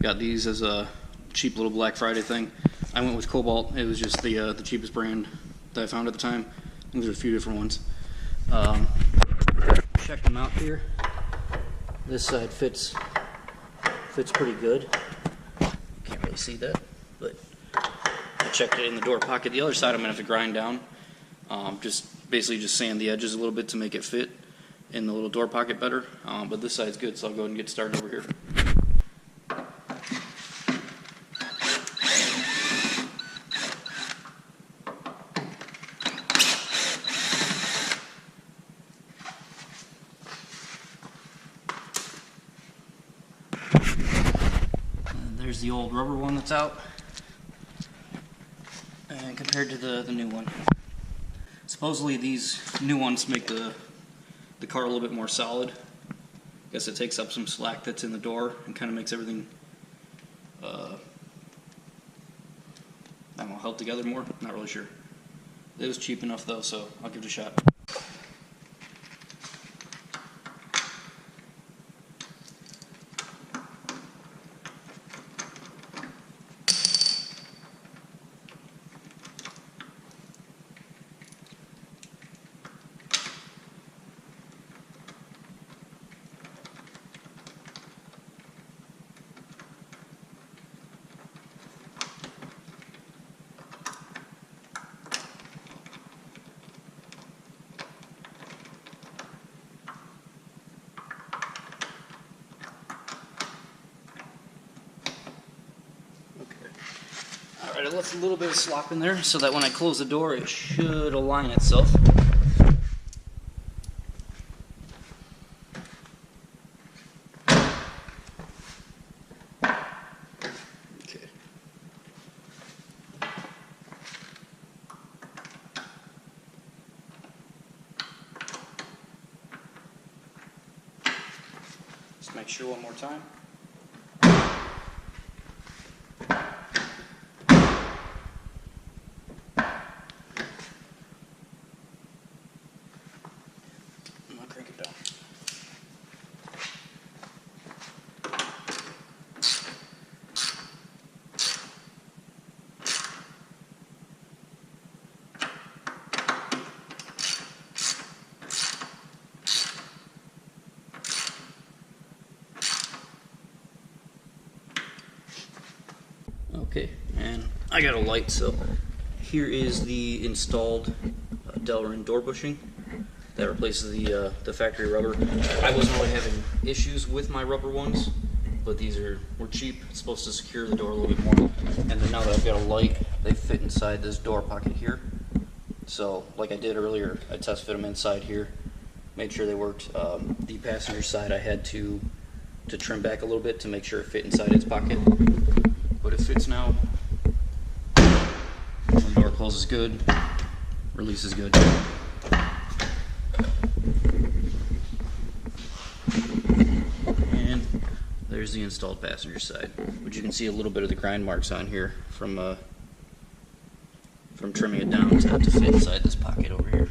Got these as a cheap little Black Friday thing. I went with Cobalt. It was just the cheapest brand that I found at the time. I think there's a few different ones. Check them out here. This side fits pretty good. Can't really see that, but I checked it in the door pocket. The other side I'm gonna have to grind down. Basically just sand the edges a little bit to make it fit in the little door pocket better. But this side's good, so I'll go ahead and get started over here. There's the old rubber one that's out, and compared to the new one. Supposedly these new ones make the car a little bit more solid. I guess it takes up some slack that's in the door and kind of makes everything, I don't know, held together more. Not really sure. It was cheap enough though, so I'll give it a shot. Alright, I left a little bit of slop in there so that when I close the door it should align itself. Okay. Just make sure one more time. Crank it down. Okay, and I got a light, so here is the installed Delrin door bushing that replaces the factory rubber. I wasn't really having issues with my rubber ones, but these were cheap. It's supposed to secure the door a little bit more. And then now that I've got a light, they fit inside this door pocket here. So like I did earlier, I test fit them inside here, made sure they worked. The passenger side I had to trim back a little bit to make sure it fit inside its pocket, but it fits now. The door closes good, release is good. There's the installed passenger side, but you can see a little bit of the grind marks on here from trimming it down to fit inside this pocket over here.